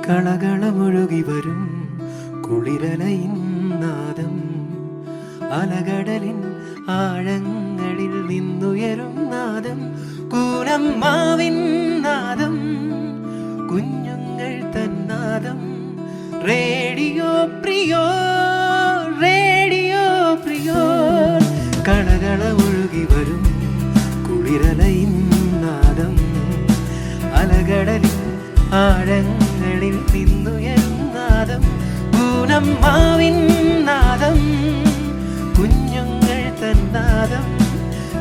കളകളമൊഴുകി വരും കുളിരലയിൻ നാദം, അലകടലിൻ ആഴങ്ങളിൽ നിന്നുയരും നാദം, കൂനമ്മാവിൻ നാദം, കുഞ്ഞുങ്ങൾ തന്നാദം. റേഡിയോ പ്രിയോ, റേഡിയോ പ്രിയോ. കളകളമൊഴുകി വരും കുളിരലയിൻ നാദം, അലകടലിൻ ആഴങ്ങളിൽ നിന്നുയരും നാദം, കൂനമ്മാവിൻ നാദം, കുഞ്ഞുങ്ങൾ തന്നാദം.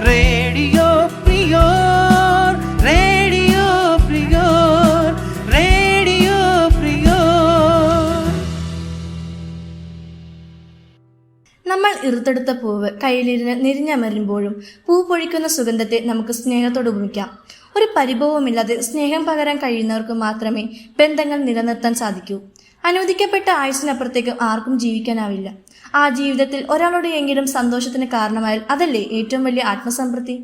റേഡിയോ പ്രിയോ, റേഡിയോ പ്രിയോ, റേഡിയോ പ്രിയോ. നമ്മൾ ഇറുത്തെടുത്ത പൂവ് കയ്യിലിരുന്ന് നിരിഞ്ഞമരുമ്പോഴും പൂ പൊഴിക്കുന്ന സുഗന്ധത്തെ നമുക്ക് സ്നേഹത്തോട് ഉപമിക്കാം. ഒരു പരിഭവമില്ലാതെ സ്നേഹം പകരാൻ കഴിയുന്നവർക്ക് മാത്രമേ ബന്ധങ്ങൾ നിലനിർത്താൻ സാധിക്കൂ. അനുവദിക്കപ്പെട്ട ആയുസ്സിനപ്പുറത്തേക്ക് ആർക്കും ജീവിക്കാനാവില്ല. ആ ജീവിതത്തിൽ ഒരാളുടെയെങ്കിലും സന്തോഷത്തിന് കാരണമായാൽ അതല്ലേ ഏറ്റവും വലിയ ആത്മസംതൃപ്തി.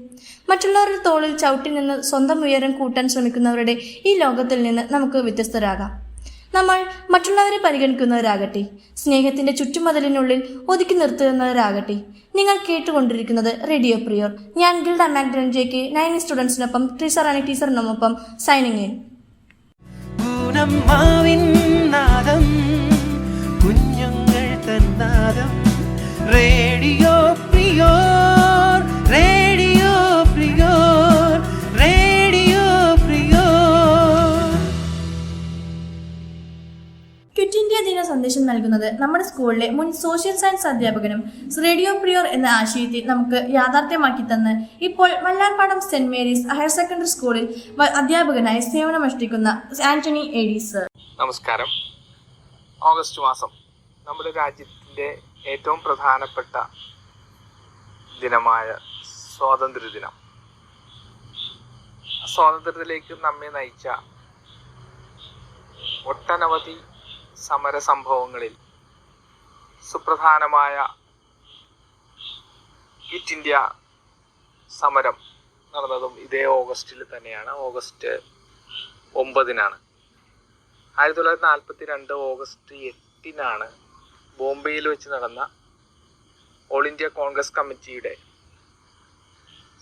മറ്റുള്ളവരുടെ തോളിൽ ചവിട്ടി നിന്ന് സ്വന്തം ഉയരം കൂട്ടാൻ ശ്രമിക്കുന്നവരുടെ ഈ ലോകത്തിൽ നിന്ന് നമുക്ക് വ്യത്യസ്തരാകാം. നമ്മൾ മറ്റുള്ളവരെ പരിഗണിക്കുന്നവരാകട്ടെ, സ്നേഹത്തിന്റെ ചുറ്റുമതിലിനുള്ളിൽ ഒതുക്കി നിർത്തുന്നവരാകട്ടെ. നിങ്ങൾ കേട്ടുകൊണ്ടിരിക്കുന്നത് റേഡിയോ പ്രിയോർ. ഞാൻ ഗിൽഡ മാഗ്ഡലൻ ജെ.കെ. 9 സ്റ്റുഡൻസിനൊപ്പം ട്രീസറാണി ടീച്ചറിനൊപ്പം സൈനിങ് ഇൻ. കുഞ്ഞുങ്ങൾ തന്നാദം. റേഡിയോ പ്രിയോർ, റേഡിയോ പ്രിയോർ, റേഡിയോ പ്രിയോർ. ക്വിറ്റ് ഇന്ത്യ ദിന സന്ദേശം നൽകുന്നത് നമ്മുടെ സ്കൂളിലെ മുൻ സോഷ്യൽ സയൻസ് അധ്യാപകനും റേഡിയോ പ്രിയോർ എന്ന ആശയത്തെ നമുക്ക് യാഥാർത്ഥ്യമാക്കി തന്ന് ഇപ്പോൾ മല്ലാർപാടം സെന്റ് മേരീസ് ഹയർ സെക്കൻഡറി സ്കൂളിൽ അധ്യാപകനായി സേവനമനുഷ്ഠിക്കുന്ന ആന്റണി എ.ഡി. സർ. നമസ്കാരം. ഓഗസ്റ്റ് മാസം നമ്മുടെ രാജ്യത്തിൻ്റെ ഏറ്റവും പ്രധാനപ്പെട്ട ദിനമായ സ്വാതന്ത്ര്യദിനം. സ്വാതന്ത്ര്യത്തിലേക്ക് നമ്മെ നയിച്ച ഒട്ടനവധി സമര സംഭവങ്ങളിൽ സുപ്രധാനമായ ക്വിറ്റ് ഇന്ത്യ സമരം നടന്നതും ഇതേ ഓഗസ്റ്റിൽ തന്നെയാണ്. ഓഗസ്റ്റ് 9-നാണ്. 1942 ഓഗസ്റ്റ് 8-നാണ് ബോംബെയിൽ വെച്ച് നടന്ന ഓൾ ഇന്ത്യ കോൺഗ്രസ് കമ്മിറ്റിയുടെ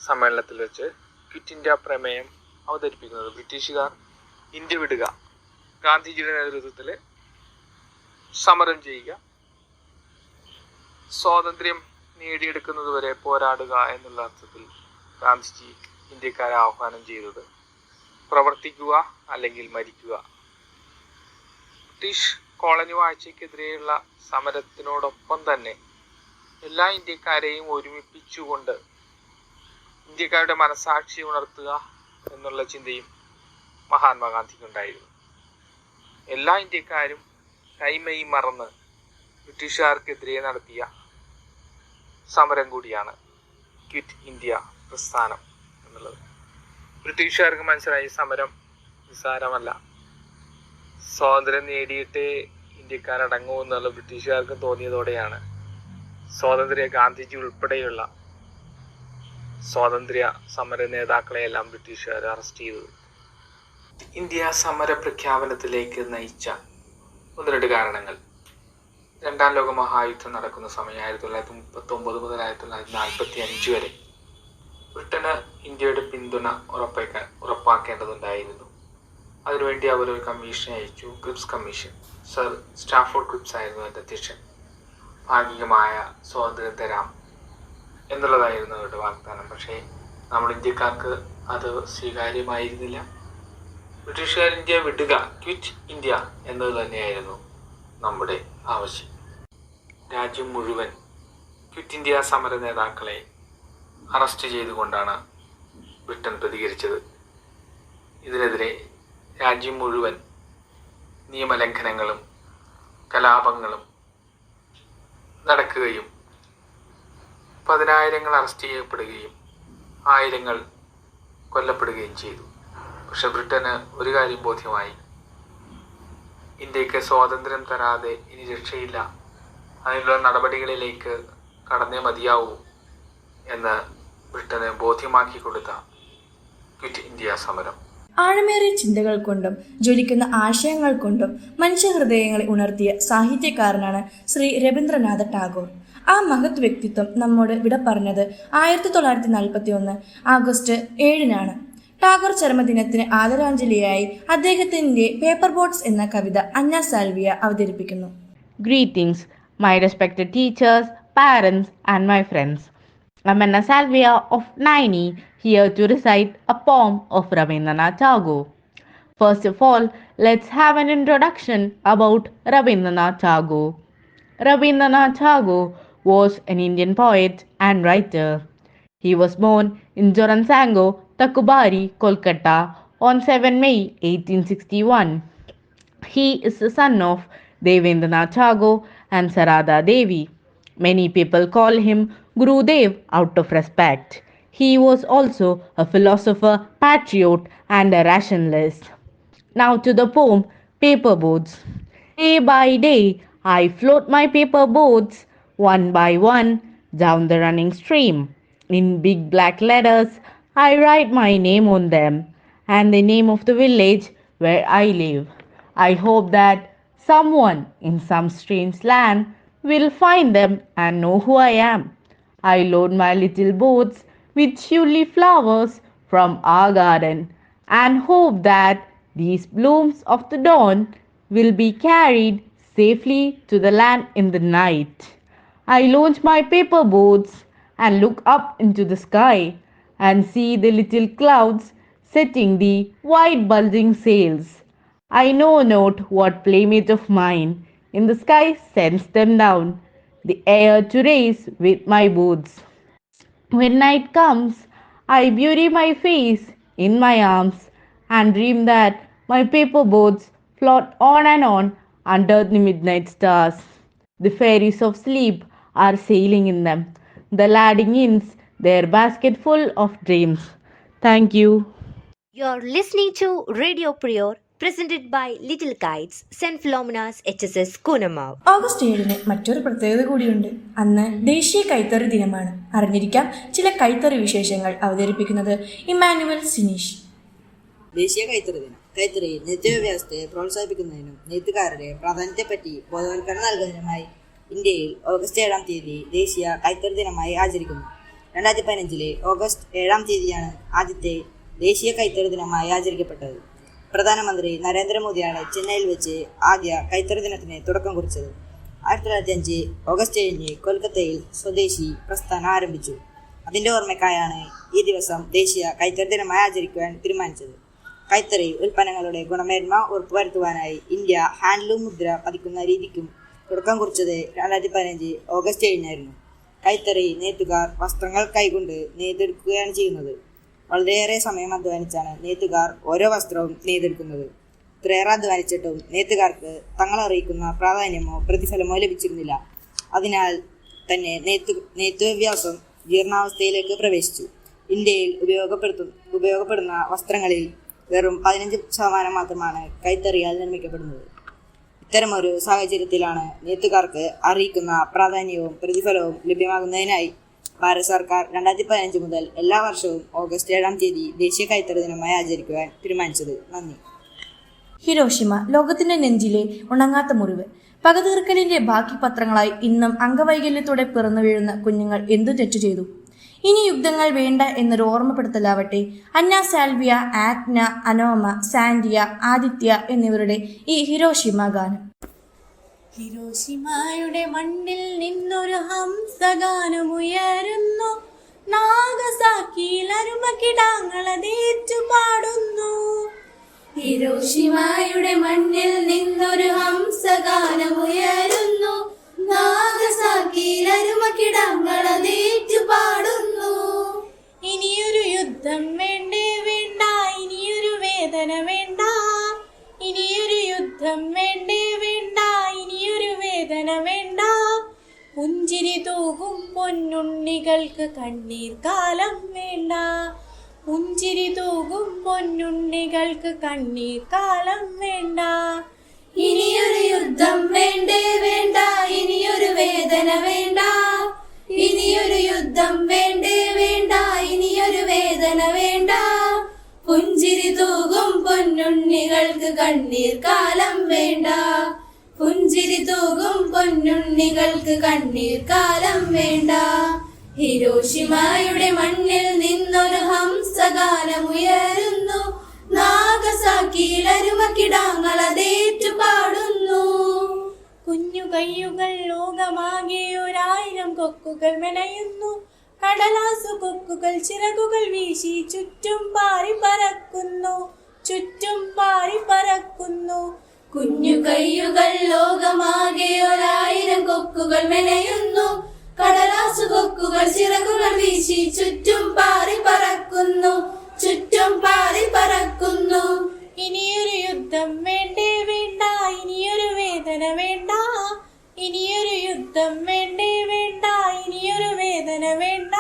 സമ്മേളനത്തിൽ വെച്ച് ക്വിറ്റ് ഇന്ത്യ പ്രമേയം അവതരിപ്പിക്കുന്നത്. ബ്രിട്ടീഷുകാർ ഇന്ത്യ വിടുക, ഗാന്ധിജിയുടെ നേതൃത്വത്തിൽ സമരം ചെയ്യുക, സ്വാതന്ത്ര്യം നേടിയെടുക്കുന്നതുവരെ പോരാടുക എന്നുള്ള അർത്ഥത്തിൽ ഗാന്ധിജി ഇന്ത്യക്കാരെ ആഹ്വാനം ചെയ്തത് പ്രവർത്തിക്കുക അല്ലെങ്കിൽ മരിക്കുക. ബ്രിട്ടീഷ് കോളനി വാഴ്ചയ്ക്കെതിരെയുള്ള സമരത്തിനോടൊപ്പം തന്നെ എല്ലാ ഇന്ത്യക്കാരെയും ഒരുമിപ്പിച്ചുകൊണ്ട് ഇന്ത്യക്കാരുടെ മനസാക്ഷി ഉണർത്തുക എന്നുള്ള ചിന്തയും മഹാത്മാഗാന്ധിക്കുണ്ടായിരുന്നു. എല്ലാ ഇന്ത്യക്കാരും കൈമൈ മറന്ന് ബ്രിട്ടീഷുകാർക്കെതിരെ നടത്തിയ സമരം കൂടിയാണ് ക്വിറ്റ് ഇന്ത്യ പ്രസ്ഥാനം എന്നുള്ളത്. ബ്രിട്ടീഷുകാർക്ക് മനസ്സിലായി സമരം നിസ്സാരമല്ല, സ്വാതന്ത്ര്യം നേടിയിട്ടേ ഇന്ത്യക്കാരടങ്ങൂ എന്നുള്ള ബ്രിട്ടീഷുകാർക്ക് തോന്നിയതോടെയാണ് ഗാന്ധിജി ഉൾപ്പെടെയുള്ള സ്വാതന്ത്ര്യ സമര നേതാക്കളെയെല്ലാം ബ്രിട്ടീഷുകാർ അറസ്റ്റ് ചെയ്തത്. ഇന്ത്യ സമര പ്രഖ്യാപനത്തിലേക്ക് നയിച്ച 1-2 കാരണങ്ങൾ. 2ാം ലോക മഹായുദ്ധം നടക്കുന്ന സമയം 1939 മുതൽ 1945 വരെ ബ്രിട്ടന് ഇന്ത്യയുടെ പിന്തുണ ഉറപ്പാക്കേണ്ടതുണ്ടായിരുന്നു. അതിനുവേണ്ടി അവർ ഒരു കമ്മീഷൻ അയച്ചു, Cripps commission. Sir Stafford Cripps ആയിരുന്നു അതിൻ്റെ അധ്യക്ഷൻ. ഭാഗികമായ സ്വാതന്ത്ര്യം തരാം എന്നുള്ളതായിരുന്നു അവരുടെ വാഗ്ദാനം. പക്ഷേ നമ്മൾ ഇന്ത്യക്കാർക്ക് അത് സ്വീകാര്യമായിരുന്നില്ല. ബ്രിട്ടീഷുകാർ ഇന്ത്യ വിടുക, ക്വിറ്റ് ഇന്ത്യ എന്നത് തന്നെയായിരുന്നു നമ്മുടെ ആവശ്യം. രാജ്യം മുഴുവൻ ക്വിറ്റ് ഇന്ത്യ സമര നേതാക്കളെ അറസ്റ്റ് ചെയ്തുകൊണ്ടാണ് ബ്രിട്ടൻ പ്രതികരിച്ചത്. ഇതിനെതിരെ രാജ്യം മുഴുവൻ നിയമലംഘനങ്ങളും കലാപങ്ങളും നടക്കുകയും 10,000 അറസ്റ്റ് ചെയ്യപ്പെടുകയും 1000 കൊല്ലപ്പെടുകയും ചെയ്തു. പക്ഷെ ബ്രിട്ടന് ഒരു കാര്യം ബോധ്യമായി, ഇന്ത്യക്ക് സ്വാതന്ത്ര്യം തരാതെ ഇനി രക്ഷയില്ല, അതിനുള്ള നടപടികളിലേക്ക് കടന്നേ മതിയാവൂ എന്ന് ബ്രിട്ടന് ബോധ്യമാക്കി കൊടുത്ത ക്വിറ്റ് ഇന്ത്യ സമരം. ആഴമേറിയ ചിന്തകൾ കൊണ്ടും ജ്വലിക്കുന്ന ആശയങ്ങൾ കൊണ്ടും മനുഷ്യഹൃദയങ്ങളെ ഉണർത്തിയ സാഹിത്യകാരനാണ് ശ്രീ രവീന്ദ്രനാഥ ടാഗോർ. ആ മഹത് വ്യക്തിത്വം നമ്മോട് വിട പറഞ്ഞത് 1941 ആഗസ്റ്റ് 7-നാണ്. ടാഗോർ ചരമദിനത്തിന് ആദരാഞ്ജലിയായി അദ്ദേഹത്തിന്റെ പേപ്പർ ബോട്ട്സ് എന്ന കവിത അന്ന സാൽവിയ അവതരിപ്പിക്കുന്നു. Greetings, my respected teachers, parents, and my friends. I'm Anna Salvia of Naini, here to recite a poem of Rabindranath Tagore. First of all, let's have an introduction about Rabindranath Tagore. Rabindranath Tagore was an Indian poet and writer. He was born in Joransango, Takubari, Kolkata on 7 May 1861. He is the son of Devendranath Tagore and Sarada Devi. Many people call him Gurudev out of respect. He was also a philosopher, patriot, and a rationalist. Now to the poem Paper Boats. Day by day, I float my paper boats, one by one, down the running stream. In big black letters, I write my name on them and the name of the village where I live. I hope that someone in some strange land will find them and know who I am. I load my little boats with tulip flowers from our garden and hope that these blooms of the dawn will be carried safely to the land in the night. I launch my paper boats and look up into the sky and see the little clouds setting the wide bulging sails. I know not what playmate of mine in the sky sends them down the air to race with my boats. When night comes, I bury my face in my arms and dream that my paper boats float on and on under the midnight stars. The fairies of sleep are sailing in them. The ladding ins their basket full of dreams. Thank you. You're listening to Radio Prior, presented by Little Kites, St. Philomena's HSS Kunamav. August 7-ന് മറ്റൊരു പ്രത്യേകത കൂടിയുണ്ട്. അന്ന് ദേശീയ കൈത്തറി ദിനമാണ്. അറിഞ്ഞിരിക്കാം ചില കൈത്തറി വിശേഷങ്ങൾ അവതരിപ്പിക്കുന്നത് ഇമ്മാനുവൽ സിനീഷ്. ദേശീയ കൈത്തറി ദിനം കൈത്തറി നെയ്ത്ത് വ്യവസ്ഥയെ പ്രോത്സാഹിപ്പിക്കുന്നതിനും നെയ്ത്തുകാരുടെ പ്രാധാന്യത്തെപ്പറ്റി ബോധവൽക്കരണം നൽകുന്നതിനുമായി ഇന്ത്യയിൽ ഓഗസ്റ്റ് 7-ാം തീയതി ദേശീയ കൈത്തറി ദിനമായി ആചരിക്കുന്നു. 2015 ഓഗസ്റ്റ് 7-ാം തീയതിയാണ് ആദ്യത്തെ ദേശീയ കൈത്തറി ദിനമായി ആചരിക്കപ്പെട്ടത്. പ്രധാനമന്ത്രി നരേന്ദ്രമോദിയാണ് ചെന്നൈയിൽ വെച്ച് ആദ്യ കൈത്തറി ദിനത്തിന് തുടക്കം കുറിച്ചത്. 1905 ഓഗസ്റ്റ് 7-ന് കൊൽക്കത്തയിൽ സ്വദേശി പ്രസ്ഥാനം ആരംഭിച്ചു. അതിൻ്റെ ഓർമ്മയ്ക്കായാണ് ഈ ദിവസം ദേശീയ കൈത്തറി ദിനമായി ആചരിക്കുവാൻ തീരുമാനിച്ചത്. കൈത്തറി ഉൽപ്പന്നങ്ങളുടെ ഗുണമേന്മ ഉറപ്പുവരുത്തുവാനായി ഇന്ത്യ ഹാൻഡ്ലൂം മുദ്ര പതിക്കുന്ന രീതിക്കും തുടക്കം കുറിച്ചത് 2015 ഓഗസ്റ്റ് 7-നായിരുന്നു. കൈത്തറി നെയ്ത്തുകാർ വസ്ത്രങ്ങൾ കൈകൊണ്ട് നെയ്തെടുക്കുകയാണ് ചെയ്യുന്നത്. വളരെയേറെ സമയം അധ്വാനിച്ചാണ് നെയ്ത്തുകാർ ഓരോ വസ്ത്രവും നെയ്തെടുക്കുന്നത്. ഇത്രയേറെ അധ്വാനിച്ചിട്ടും നെയ്ത്തുകാർക്ക് തങ്ങളറിയിക്കുന്ന പ്രാധാന്യമോ പ്രതിഫലമോ ലഭിച്ചിരുന്നില്ല. അതിനാൽ തന്നെ നെയ്ത്ത് വ്യവസായം ജീർണാവസ്ഥയിലേക്ക് പ്രവേശിച്ചു. ഇന്ത്യയിൽ ഉപയോഗപ്പെടുന്ന വസ്ത്രങ്ങളിൽ വെറും 15% മാത്രമാണ് കൈത്തറിയാൽ നിർമ്മിക്കപ്പെടുന്നത്. ഇത്തരമൊരു സാഹചര്യത്തിലാണ് നെയ്ത്തുകാർക്ക് അറിയിക്കുന്ന പ്രാധാന്യവും പ്രതിഫലവും ലഭ്യമാകുന്നതിനായി ഭാരത സർക്കാർ 2015 മുതൽ എല്ലാ വർഷവും ഓഗസ്റ്റ് 7-ാം തീയതി ദേശീയ കൈത്തറി ദിനമായി ആചരിക്കുവാൻ തീരുമാനിച്ചത്. നന്ദി. ഹിരോഷിമ, ലോകത്തിന്റെ നെഞ്ചിലെ ഉണങ്ങാത്ത മുറിവ്. പകതീർക്കലിന്റെ ബാക്കി പത്രങ്ങളായി ഇന്നും അംഗവൈകല്യത്തോടെ പിറന്നു വീഴുന്ന കുഞ്ഞുങ്ങൾ എന്തു തെറ്റു ചെയ്തു? ഇനി യുദ്ധങ്ങൾ വേണ്ട എന്നൊരു ഓർമ്മപ്പെടുത്തലാവട്ടെ അന്ന സാൽവിയ, ആഗ്ന, അനോമ, സാൻഡിയ, ആദിത്യ എന്നിവരുടെ ഈ ഹിരോഷിമ ഗാനം. ഹിരോഷിമയുടെ മണ്ണിൽ നിന്നൊരു ഹംസഗാനമുയരുന്നു, നാഗസാക്കിയിൽ അരുമക്കിടാങ്ങളതേറ്റു പാടുന്നു. ഹിരോഷിമയുടെ മണ്ണിൽ നിന്നൊരു ഹംസഗാനമുയരുന്നു, നാഗസാക്കിയിൽ അരുമക്കിടാങ്ങളതേറ്റു പാടുന്നു. ഇനിയൊരു യുദ്ധം വേണ്ടേ വേണ്ട, ഇനിയൊരു വേദന വേണ്ട, ഇനിയൊരു യുദ്ധം വേണ്ടേ വേണ്ട, ഇനിയൊരു വേദന വേണ്ട. പുഞ്ചിരി തൂകും പൊന്നുണ്ണികൾക്ക് കണ്ണീർ കാലം വേണ്ട, പുഞ്ചിരി തൂകും പൊന്നുണ്ണികൾക്ക് കണ്ണീർ കാലം വേണ്ട. ഇനിയൊരു യുദ്ധം വേണ്ടേ വേണ്ട, ഇനിയൊരു വേദന വേണ്ട, ഇനിയൊരു യുദ്ധം വേണ്ടേ വേണ്ട, ഇനിയൊരു വേദന വേണ്ട. പുഞ്ചിരി തൂകും പൊന്നുണ്ണികൾക്ക് കണ്ണീർ കാലം വേണ്ട. പുഞ്ചിരി തൂകും പൊന്നുണ്ണികൾക്ക് കണ്ണീർ കാലം വേണ്ട. ഹിരോഷിമയുടെ മണ്ണിൽ നിന്നൊരു ഹംസഗാനമുയരുന്നു. നാഗസാക്കിയിൽ അരുമക്കിടാങ്ങളതേറ്റു പാടുന്നു. കുഞ്ഞു കയ്യുകൾ ലോകമാകെ 1000 കൊക്കുകൾ മെനയുന്നു. കടലാസു കൊക്കുകൾ ചിറകുകൾ വീശി ചുറ്റും പാറി പറക്കുന്നു. ചുറ്റും പാറി പറക്കുന്നു. കുഞ്ഞു കയ്യുകൾ ലോകമാകെ 1000 കൊക്കുകൾ മെനയുന്നു. കടലാസു കൊക്കുകൾ ചിറകുകൾ വീശി ചുറ്റും പാറി പറക്കുന്നു. ചുറ്റും പാറി പറക്കുന്നു. ഇനിയൊരു യുദ്ധം വേണ്ടേ വേണ്ട, ഇനിയൊരു വേദന വേണ്ട. ഇനിയൊരു യുദ്ധം വേണ്ടേ വേണ്ട, ഇനിയൊരു വേദന വേണ്ട.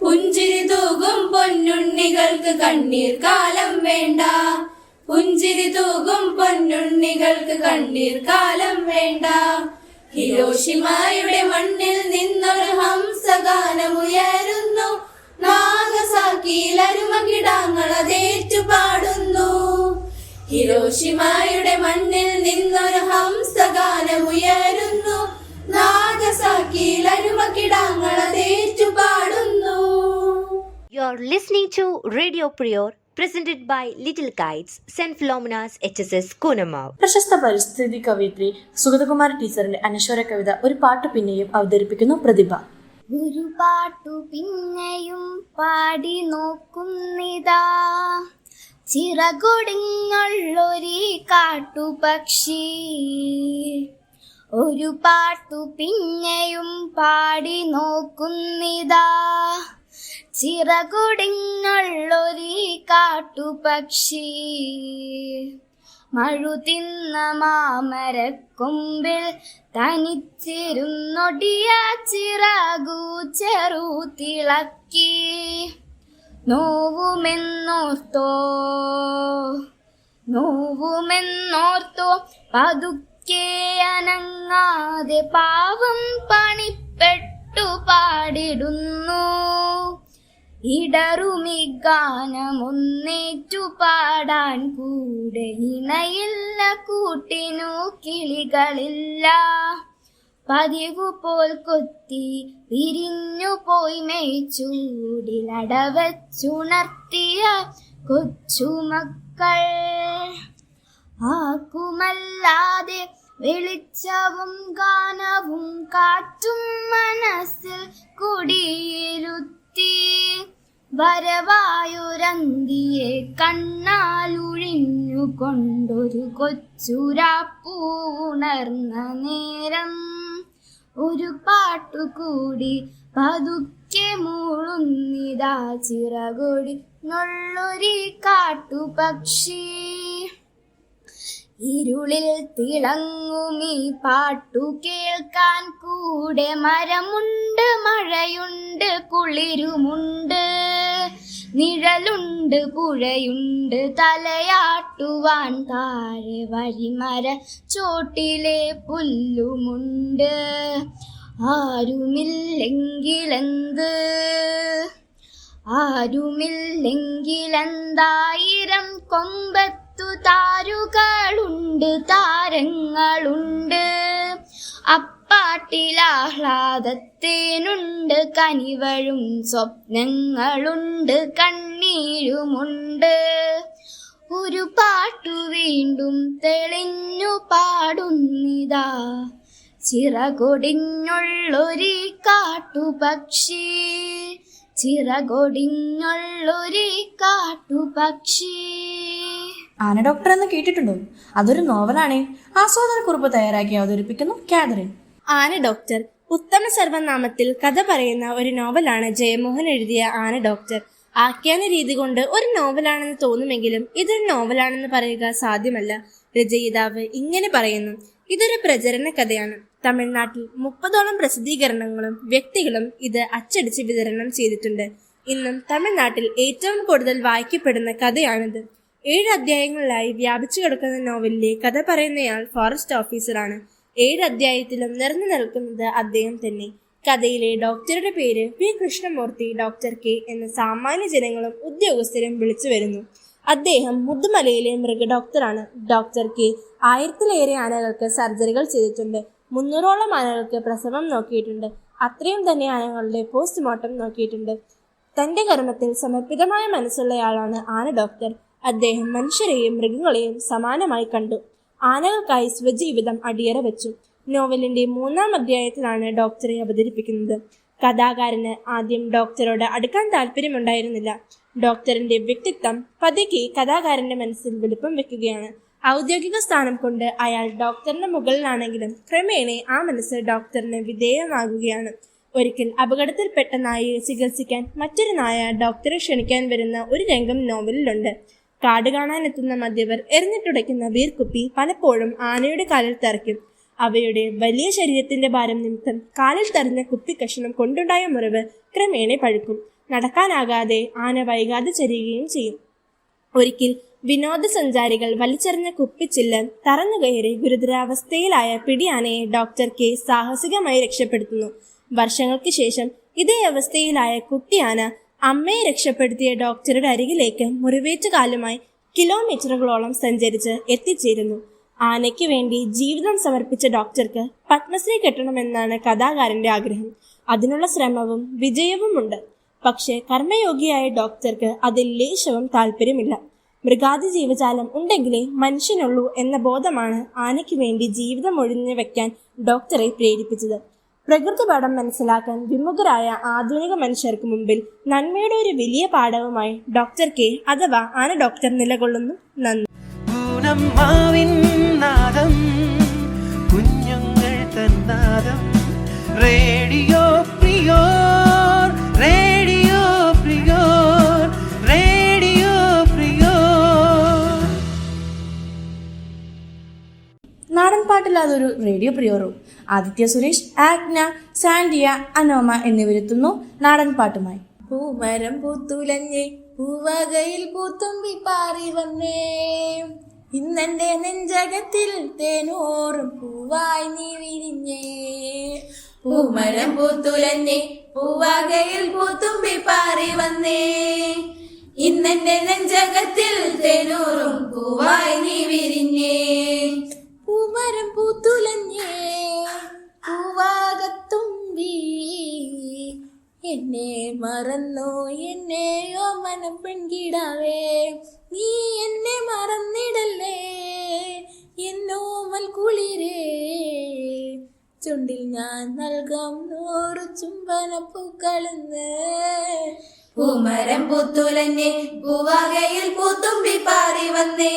പുഞ്ചിരി തൂകും പൊന്നുണ്ണികൾക്ക് കണ്ണീർ കാലം വേണ്ട. പുഞ്ചിരി തൂകും പൊന്നുണ്ണികൾക്ക് കണ്ണീർ കാലം വേണ്ട. ഹിരോഷിമയുടെ മണ്ണിൽ നിന്നൊരു ഹംസഗാനമുയരുന്നു. നാഗസാക്കിയിൽ അരുമകിടാങ്ങളതേറ്റു പാടുന്നു. ഹിരോഷിമയുടെ മണ്ണിൽ നിന്നൊരു ഹംസഗാനമുയരുന്നു. നാഗസാക്കിയിൽ അരുമകിടാങ്ങളതേറ്റു പാടുന്നു. You're listening to Radio Prior, presented by Little Kites, St. Philomena's HSS Kunamav. പ്രശസ്ത പരിസ്ഥിതി കവയിത്രി സുഗതകുമാരി ടീച്ചറിന്റെ അനശ്വര കവിത ഒരു പാട്ട് പിന്നെയും അവതരിപ്പിക്കുന്നു പ്രതിഭ. ഒരു പാട്ടു പിന്നെയും പാടി നോക്കുന്നിതാ, ചിറകൊടിങ്ങുള്ളൊരു കാട്ടുപക്ഷി. ഒരു പാട്ടു പിന്നെയും പാടി നോക്കുന്നിതാ, ചിറകൊടിങ്ങുള്ളൊരു കാട്ടുപക്ഷി. മഴുതിന്ന മാമരക്കൊമ്പിൽ തനിച്ചിരുന്നൊടിയ ചിറകു ചെറുതിളക്കി. നോവുമെന്നോർത്തോ പതുക്കെ അനങ്ങാതെ പാവം പണിപ്പെട്ടു പാടിടുന്നു. ഇടറുമി ഗാനമൊന്നേറ്റു പാടാൻ കൂടെ ഇണയില്ല, കൂട്ടിനു കിളികളില്ല. പതിവു പോൽ കൊത്തി പിരിഞ്ഞു പോയി മേച്ചൂടിലടവച്ചുണർത്തിയ കൊച്ചുമക്കൾ. ആക്കുമല്ലാതെ വെളിച്ചവും ഗാനവും കാറ്റും മനസ്സിൽ കുടിയിരുത്തി. വരവായൊരന്തിയെ കണ്ണാലൊഴിഞ്ഞു കൊണ്ടൊരു കൊച്ചുരാപ്പൂ ഉണർന്ന നേരം. ഒരു പാട്ടുകൂടി പതുക്കെ മൂളുന്നിതാ, ചിറകൊടി നൊള്ളൊരു കാട്ടുപക്ഷി. ഇരുളിൽ തിളങ്ങുമീ പാട്ടു കേൾക്കാൻ കൂടെ മരമുണ്ട്, മഴയുണ്ട്, കുളിരുമുണ്ട്, നിഴലുണ്ട്, പുഴയുണ്ട്, തലയാട്ടുവാൻ താഴെ വഴിമര ചോട്ടിലെ പുല്ലുമുണ്ട്. ആരുമില്ലെങ്കിലെന്തായിരം കൊമ്പത്തു താരുകളുണ്ട്, താരങ്ങളുണ്ട്. അപ്പാട്ടിലാഹ്ലാദത്തേനുണ്ട്, കനിവഴും സ്വപ്നങ്ങളുണ്ട്, കണ്ണീരുമുണ്ട്. ഒരു പാട്ടു വീണ്ടും തെളിഞ്ഞു പാടുന്നിതാ, ചിറകൊടിഞ്ഞുള്ളൊരു കാട്ടുപക്ഷി. ചിറകൊടിഞ്ഞുള്ളൊരു കാട്ടുപക്ഷി. ആന ഡോക്ടർ എന്ന് കേട്ടിട്ടുണ്ടോ? അതൊരു നോവലാണ്. ആസ്വാദനക്കുറിപ്പ് തയ്യാറാക്കി അവതരിപ്പിക്കുന്നു കാതറിൻ. ആന ഡോക്ടർ ഉത്തമ സർവനാമത്തിൽ കഥ പറയുന്ന ഒരു നോവലാണ് ജയമോഹൻ എഴുതിയ ആന ഡോക്ടർ. ആഖ്യാന രീതി കൊണ്ട് ഒരു നോവലാണെന്ന് തോന്നുമെങ്കിലും ഇതൊരു നോവലാണെന്ന് പറയുക സാധ്യമല്ല. രചയിതാവ് ഇങ്ങനെ പറയുന്നു: ഇതൊരു പ്രചരണ കഥയാണ്. തമിഴ്നാട്ടിൽ 30ഓളം പ്രസിദ്ധീകരണങ്ങളും വ്യക്തികളും ഇത് അച്ചടിച്ച് വിതരണം ചെയ്തിട്ടുണ്ട്. ഇന്നും തമിഴ്നാട്ടിൽ ഏറ്റവും കൂടുതൽ വായിക്കപ്പെടുന്ന കഥയാണിത്. 7 അധ്യായങ്ങളിലായി വ്യാപിച്ചു കിടക്കുന്ന നോവലിലെ കഥ പറയുന്നയാൾ ഫോറസ്റ്റ് ഓഫീസറാണ്. 7 അധ്യായത്തിലും നിറഞ്ഞു നിൽക്കുന്നത് അദ്ദേഹം തന്നെ. കഥയിലെ ഡോക്ടറുടെ പേര് പി കൃഷ്ണമൂർത്തി ഡോക്ടർ കെ എന്ന് സാമാന്യ ജനങ്ങളും ഉദ്യോഗസ്ഥരും വിളിച്ചു വരുന്നു. അദ്ദേഹം മുതുമലയിലെ മൃഗ ഡോക്ടറാണ്. ഡോക്ടർ കെ 1000-ലേറെ ആനകൾക്ക് സർജറികൾ ചെയ്തിട്ടുണ്ട്. 300-ഓളം ആനകൾക്ക് പ്രസവം നോക്കിയിട്ടുണ്ട്. അത്രയും തന്നെ ആനകളുടെ പോസ്റ്റ്മോർട്ടം നോക്കിയിട്ടുണ്ട്. തന്റെ കർമ്മത്തിൽ സമർപ്പിതമായ മനസ്സുള്ളയാളാണ് ആന ഡോക്ടർ. അദ്ദേഹം മനുഷ്യരെയും മൃഗങ്ങളെയും സമാനമായി കണ്ടു. ആനകൾക്കായി സ്വജീവിതം അടിയറ വെച്ചു. നോവലിന്റെ 3-ാം അധ്യായത്തിലാണ് ഡോക്ടറെ അവതരിപ്പിക്കുന്നത്. കഥാകാരന് ആദ്യം ഡോക്ടറോട് അടുക്കാൻ താല്പര്യമുണ്ടായിരുന്നില്ല. ഡോക്ടറിന്റെ വ്യക്തിത്വം പതുക്കെ കഥാകാരന്റെ മനസ്സിൽ വലിപ്പം വെക്കുകയാണ്. ഔദ്യോഗിക സ്ഥാനം കൊണ്ട് അയാൾ ഡോക്ടറിന്റെ മുകളിലാണെങ്കിലും ക്രമേണ ആ മനസ്സ് ഡോക്ടറിന് വിധേയമാകുകയാണ്. ഒരിക്കൽ അപകടത്തിൽപ്പെട്ട നായയെ ചികിത്സിക്കാൻ മറ്റൊരു നായ ഡോക്ടറെ ക്ഷണിക്കാൻ വരുന്ന ഒരു രംഗം നോവലിലുണ്ട്. കാട് കാണാനെത്തുന്ന മദ്യപർ എറിഞ്ഞിട്ടുടയ്ക്കുന്ന വീർക്കുപ്പി പലപ്പോഴും ആനയുടെ കാലിൽ തറയ്ക്കും. അവയുടെ വലിയ ശരീരത്തിന്റെ ഭാരം നിമിത്തം കാലിൽ തറഞ്ഞ കുപ്പിക്കഷണം കൊണ്ടുണ്ടായ മുറിവ് ക്രമേണ പഴുക്കും. നടക്കാനാകാതെ ആന വൈകാതെ ചരിയുകയും ചെയ്യും. ഒരിക്കൽ വിനോദസഞ്ചാരികൾ വലിച്ചെറിഞ്ഞ കുപ്പിച്ചില്ല് തറഞ്ഞു കയറി ഗുരുതരാവസ്ഥയിലായ പിടിയാനയെ ഡോക്ടർ കെ സാഹസികമായി രക്ഷപ്പെടുത്തുന്നു. വർഷങ്ങൾക്ക് ശേഷം ഇതേ അവസ്ഥയിലായ കുട്ടിയാന അമ്മയെ രക്ഷപ്പെടുത്തിയ ഡോക്ടറുടെ അരികിലേക്ക് മുറിവേറ്റ കാലുമായി കിലോമീറ്ററുകളോളം സഞ്ചരിച്ച് എത്തിച്ചേരുന്നു. ആനയ്ക്ക് വേണ്ടി ജീവിതം സമർപ്പിച്ച ഡോക്ടർക്ക് പത്മശ്രീ കിട്ടണമെന്നാണ് കഥാകാരന്റെ ആഗ്രഹം. അതിനുള്ള ശ്രമവും വിജയവുമുണ്ട്. പക്ഷേ കർമ്മയോഗിയായ ഡോക്ടർക്ക് അതിൽ ലേശവും താല്പര്യമില്ല. മൃഗാദി ജീവജാലം ഉണ്ടെങ്കിലേ മനുഷ്യനുള്ളൂ എന്ന ബോധമാണ് ആനയ്ക്ക് വേണ്ടി ജീവിതം ഒഴിഞ്ഞു വെക്കാൻ ഡോക്ടറെ പ്രേരിപ്പിച്ചത്. പ്രകൃതി പാഠം മനസ്സിലാക്കാൻ വിമുഖരായ ആധുനിക മനുഷ്യർക്ക് മുമ്പിൽ നന്മയുടെ ഒരു വലിയ പാഠവുമായി ഡോക്ടർ കെ അഥവാ ആന ഡോക്ടർ നിലകൊള്ളുന്നു. നന്ദി. കുഞ്ഞുങ്ങൾ തന്നാദം റേഡിയോ പ്രിയോർ, റേഡിയോ പ്രിയോർ, റേഡിയോ പ്രിയോർ. നാടൻ പാട്ടില്ലാതൊരു റേഡിയോ പ്രിയോറും. ആദിത്യ സുരേഷ്, ആഗ്ന, സാൻഡിയ, അനോമ എന്നിവരെത്തുന്നു നാടൻ പാട്ടുമായി. പൂമരം പൂത്തുലഞ്ഞേ പൂവകയിൽ പൂത്തുമ്പി പാറി വന്നേ, ഇന്നെന്റെ നെഞ്ചകത്തിൽ തേനൂറും പൂവായി നീ വിരിഞ്ഞേ. പൂമരം പൂത്തുലഞ്ഞേ പൂവകയിൽ പൂത്തുമ്പി പാറി വന്നേ, ഇന്നെന്റെ നെഞ്ചകത്തിൽ തേനൂറും പൂവായി നീ വിരിഞ്ഞേ. പൂമരം പൂത്തുലഞ്ഞേ പൂവാകത്തുമ്പി, എന്നെ മറന്നോ എന്നെ ഓമന പെൺകിടാവേ, നീ എന്നെ മറന്നിടല്ലേ എന്നോമൽ കുളിരേ. ചുണ്ടിൽ ഞാൻ നൽകാം 100 ചുംബന പൂക്കളെന്ന്. പൂമരം പൂത്തുലഞ്ഞേ പൂവാകയിൽ പൂത്തുമ്പി പാറി വന്നേ,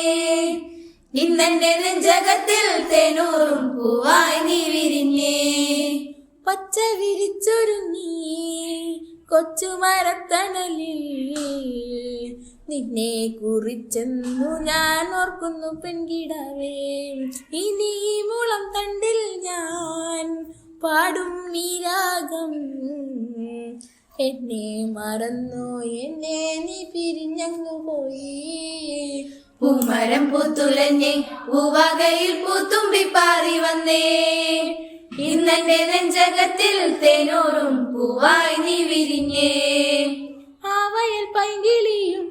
ഇന്നെന്റെ നെഞ്ചകത്തിൽ തേനൂറും പൂവായി നീ വിരിഞ്ഞേ. പച്ച വിരിച്ചൊരുങ്ങി കൊച്ചുമരത്തണലിൽ, നിന്നെ കുറിച്ചെന്നു ഞാൻ ഓർക്കുന്നു പെൺകിടാവേ. ഇനി ഈ മുളം തണ്ടിൽ ഞാൻ പാടും ഈ രാഗം, എന്നെ മറന്നോ എന്നെ നീ പിരിഞ്ഞങ്ങു പോയി. പൂമരം പൂത്തുലഞ്ഞേ പൂവകയിൽ പൂത്തുമ്പി പാറി വന്നേ, ഇന്നെന്റെ നെഞ്ചകത്തിൽ തേനൂറും പൂവായി നീ വിരിഞ്ഞേ. ആ വയൽ പൈങ്കിളിയും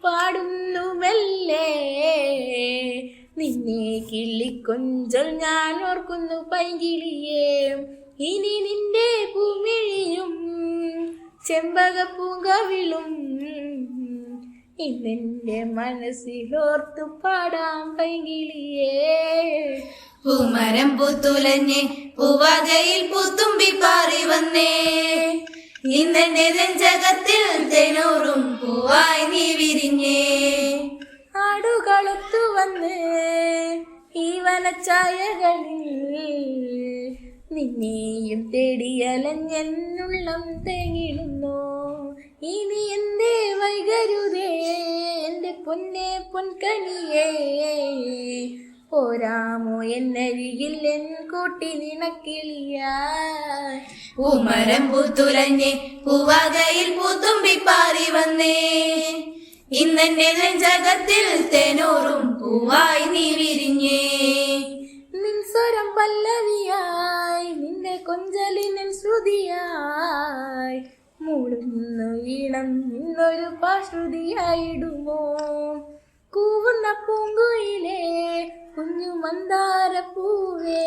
പാടുന്നു മെല്ലെ, നിന്നെ കിള്ളിക്കൊഞ്ചൽ ഞാൻ ഓർക്കുന്നു പൈങ്കിളിയേ. ഇനി നിന്റെ പൂമിഴിയും ചെമ്പക പൂങ്കവിളും ഇന്നെന്റെ മനസ്സിലോർത്തു പാടാം പൈങ്കിളിയേ. പൂമരം പൂത്തുലഞ്ഞേ പൂവകയിൽ പൂത്തുമ്പി പാറി വന്നേ, ഇന്നെന്റെ നെഞ്ചകത്തിൽ തേനൂറും പൂവായി നീ വിരിഞ്ഞേ. ആടുകളൊത്തു വന്ന് ഈ വനച്ചായകളിൽ, നിന്നെയും തേടിയലഞ്ഞെന്നുള്ളം തേങ്ങിടുന്നു. ഇനി എന്തേ വൈകരുതേ എന്റെ പൊന്നെ പൊൻകണിയേ, പോരാമോ എന്നരികിൽ എൻ കൂട്ടി നിണക്കിളിയാ. പൂമരം പൂത്തുലഞ്ഞേ പൂവകയിൽ പൂത്തുമ്പി പാറി വന്നേ, ഇന്നെന്റെ നെഞ്ചകത്തിൽ തേനൂറും പൂവായി നീ വിരിഞ്ഞേ. നിൻ സ്വരം പല്ലവിയായി നിന്റെ കൊഞ്ചലിനിൽ ശ്രുതിയായി മൂടുന്ന ഈണം നിന്നൊരു പാശ്രുതിയായിടുമോ കൂവുന്ന പൂങ്കുയിലേ കുഞ്ഞു മന്ദാരപ്പൂവേ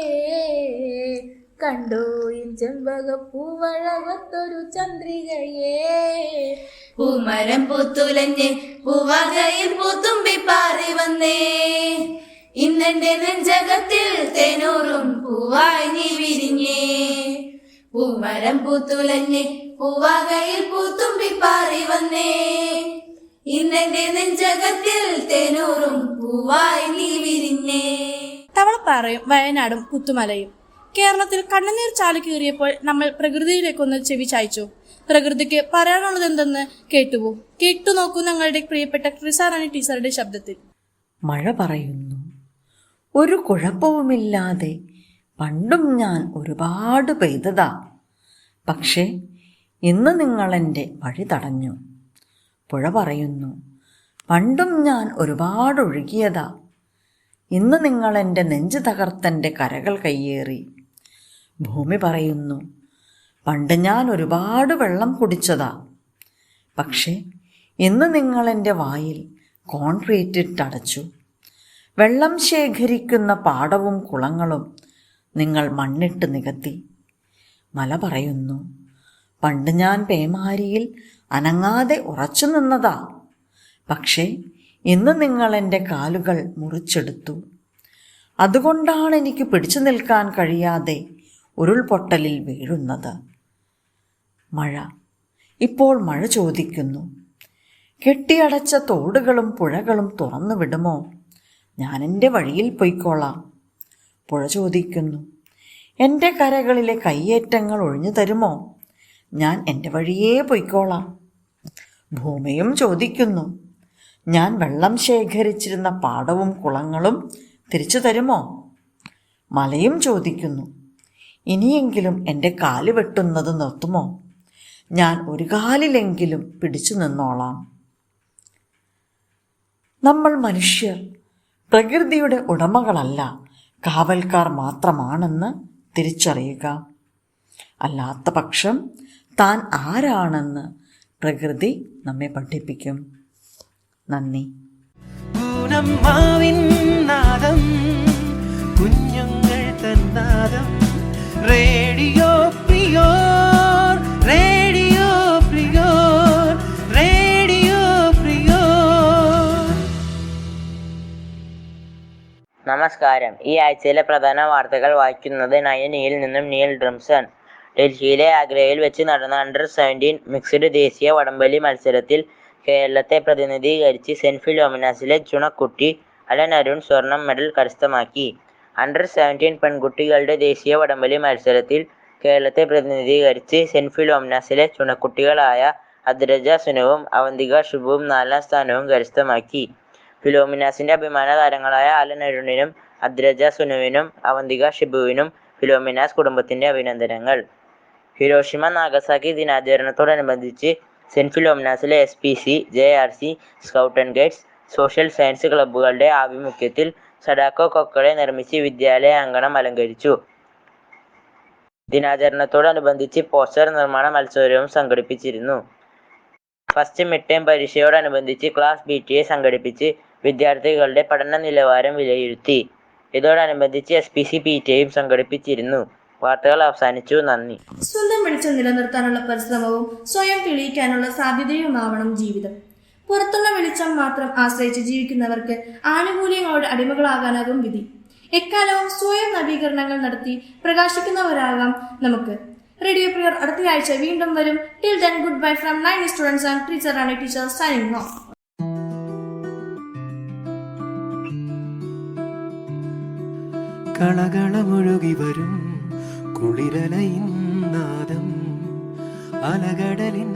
കണ്ടോ ഈ ചെമ്പകപ്പൂവഴകത്തൊരു ചന്ദ്രികയേ പൂമരം പൂത്തുലഞ്ഞ് പൂവകയിൽ പൂത്തുമ്പി പാറി വന്നേ ഇന്നെന്റെ നെഞ്ചകത്തിൽ തേനൂറും പൂവായി നീ വിരിഞ്ഞേ പൂമരം പൂത്തുലഞ്ഞ് പൂവകയിൽ പൂത്തുമ്പി പാറി വന്നേ ഇന്നെന്റെ നെഞ്ചകത്തിൽ തേനൂറും പൂവായി നീ വിരിഞ്ഞേ. തവളപ്പാറയും വയനാടും പുത്തുമലയും. കേരളത്തിൽ കണ്ണുനീർ ചാല് കീറിയപ്പോൾ നമ്മൾ പ്രകൃതിയിലേക്കൊന്ന് ചെവി ചായ്ച്ചു. പ്രകൃതിക്ക് പറയാനുള്ളത് എന്തെന്ന് കേട്ടു നോക്കൂ ഞങ്ങളുടെ പ്രിയപ്പെട്ട ക്രിസാറാണി ടീച്ചറുടെ ശബ്ദത്തിൽ. മഴ പറയുന്നു, ഒരു കുഴപ്പവുമില്ലാതെ പണ്ടും ഞാൻ ഒരുപാട് പെയ്തതാ. പക്ഷേ ഇന്ന് നിങ്ങളെൻ്റെ വഴി തടഞ്ഞു. പുഴ പറയുന്നു, പണ്ടും ഞാൻ ഒരുപാട് ഒഴുകിയതാ. ഇന്ന് നിങ്ങളെൻ്റെ നെഞ്ച് തകർത്തെൻ്റെ കരകൾ കയ്യേറി. ഭൂമി പറയുന്നു, പണ്ട് ഞാൻ ഒരുപാട് വെള്ളം കുടിച്ചതാ. പക്ഷേ ഇന്ന് നിങ്ങളെൻ്റെ വായിൽ കോൺക്രീറ്റ് ഇട്ടടച്ചു. വെള്ളം ശേഖരിക്കുന്ന പാടവും കുളങ്ങളും നിങ്ങൾ മണ്ണിട്ട് നികത്തി. മല പറയുന്നു, പണ്ട് ഞാൻ പേമാരിയിൽ അനങ്ങാതെ ഉറച്ചു നിന്നതാ. പക്ഷേ ഇന്ന് നിങ്ങളെൻ്റെ കാലുകൾ മുറിച്ചെടുത്തു. അതുകൊണ്ടാണ് എനിക്ക് പിടിച്ചു നിൽക്കാൻ കഴിയാതെ ഉരുൾപൊട്ടലിൽ വീഴുന്നത്. മഴ ഇപ്പോൾ മഴ ചോദിക്കുന്നു, കെട്ടിയടച്ച തോടുകളും പുഴകളും തുറന്നു വിടുമോ? ഞാൻ എൻ്റെ വഴിയിൽ പൊയ്ക്കോളാം. പുഴ ചോദിക്കുന്നു, എൻ്റെ കരകളിലെ കയ്യേറ്റങ്ങൾ ഒഴിഞ്ഞു തരുമോ? ഞാൻ എൻ്റെ വഴിയേ പൊയ്ക്കോളാം. ഭൂമിയും ചോദിക്കുന്നു, ഞാൻ വെള്ളം ശേഖരിച്ചിരുന്ന പാടവും കുളങ്ങളും തിരിച്ചു തരുമോ? മലയും ചോദിക്കുന്നു, ഇനിയെങ്കിലും എൻ്റെ കാല് വെട്ടുന്നത് നിർത്തുമോ? ഞാൻ ഒരു കാലിലെങ്കിലും പിടിച്ചു നിന്നോളാം. നമ്മൾ മനുഷ്യർ പ്രകൃതിയുടെ ഉടമകളല്ല, കാവൽക്കാർ മാത്രമാണെന്ന് തിരിച്ചറിയുക. അല്ലാത്ത പക്ഷം താൻ ആരാണെന്ന് പ്രകൃതി നമ്മെ പഠിപ്പിക്കും. നന്ദി. നാദം കുഞ്ഞുങ്ങൾ തന്നാദം റേഡിയോ പ്രിയോർ റേഡിയോ പ്രിയോർ റേഡിയോ പ്രിയോർ. നമസ്കാരം. ഈ ആഴ്ചയിലെ പ്രധാന വാർത്തകൾ വായിക്കുന്നത് നയനിയിൽ നിന്നും നീൽ ഡ്രംസൺ. ഡൽഹിയിലെ ആഗ്രയിൽ വെച്ച് നടന്ന അണ്ടർ-17 മിക്സഡ് ദേശീയ വടംവലി മത്സരത്തിൽ കേരളത്തെ പ്രതിനിധീകരിച്ച് സെന്റ് ഫിലോമിനാസിലെ ചുണക്കുട്ടി അലൻ അരുൺ സ്വർണം മെഡൽ കരസ്ഥമാക്കി. അണ്ടർ-17 പെൺകുട്ടികളുടെ ദേശീയ വടംവലി മത്സരത്തിൽ കേരളത്തെ പ്രതിനിധീകരിച്ച് സെന്റ് ഫിലോമിനാസിലെ ചുണക്കുട്ടികളായ അദ്രജ സുനുവും അവന്തിക ഷുബുവും 4ാം സ്ഥാനവും കരസ്ഥമാക്കി. ഫിലോമിനാസിന്റെ അഭിമാന താരങ്ങളായ അലൻ അരുണിനും അദ്രജ സുനുവിനും അവന്തിക ഷിബുവിനും ഫിലോമിനാസ് കുടുംബത്തിന്റെ അഭിനന്ദനങ്ങൾ. ഹിരോഷിമ നാഗസാക്കി ദിനാചരണത്തോടനുബന്ധിച്ച് സെന്റ് ഫിലോമിനാസിലെ SPC, JRC, scout and guides, social science ക്ലബ്ബുകളുടെ ആഭിമുഖ്യത്തിൽ സഡാക്കോ കൊക്കളെ നിർമ്മിച്ച് വിദ്യാലയ അങ്കണം അലങ്കരിച്ചു. ദിനാചരണത്തോടനുബന്ധിച്ച് പോസ്റ്റർ നിർമ്മാണ മത്സരവും സംഘടിപ്പിച്ചിരുന്നു. ഫസ്റ്റ് മിഡ് ടേം പരീക്ഷയോടനുബന്ധിച്ച് ക്ലാസ് PTA സംഘടിപ്പിച്ച് വിദ്യാർത്ഥികളുടെ പഠന നിലവാരം വിലയിരുത്തി. ഇതോടനുബന്ധിച്ച് SPC PTAയും സംഘടിപ്പിച്ചിരുന്നു. വാർത്തകൾ അവസാനിച്ചു. നന്ദി. സ്വന്തം വെളിച്ചം നിലനിർത്താനുള്ള പരിശ്രമവും സ്വയം തെളിയിക്കാനുള്ള സാധ്യതയുമാവണം ജീവിതം. പുറത്തുള്ള വെളിച്ചം മാത്രം ആശ്രയിച്ച് ജീവിക്കുന്നവർക്ക് ആനുകൂല്യങ്ങളുടെ അടിമകളാകാനാകും വിധി. എക്കാലവും സ്വയം നവീകരണങ്ങൾ നടത്തി പ്രകാശിക്കുന്നവരാകാം നമുക്ക്. റേഡിയോ പ്രിയർ അടുത്തയാഴ്ച വീണ്ടും വരും. Till then good bye from 9 students and Chrisarani teacher signing off. കളകളമൊഴുകി വരും കുളിരലയിൻ നാദം അലകടലിൻ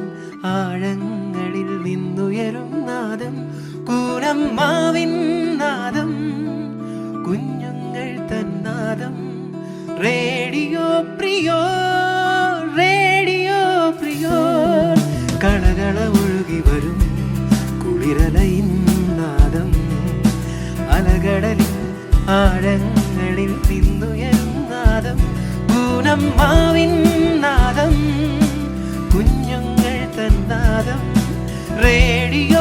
ആഴങ്ങളിൽ നിന്നുയരും നാദം കൂനമ്മാവിൻ നാദം കുഞ്ഞുങ്ങൾ തന്നാദം റേഡിയോ പ്രിയോർ റേഡിയോ പ്രിയോർ. കളകളമൊഴുകി വരും കുളിരലയിൻ നാദം അലകടലിൻ ആഴങ്ങളിൽ നിന്നുയരും അമ്മാവിൻ നാദം, കുഞ്ഞുങ്ങൾ തന്നാദം, റേഡിയോ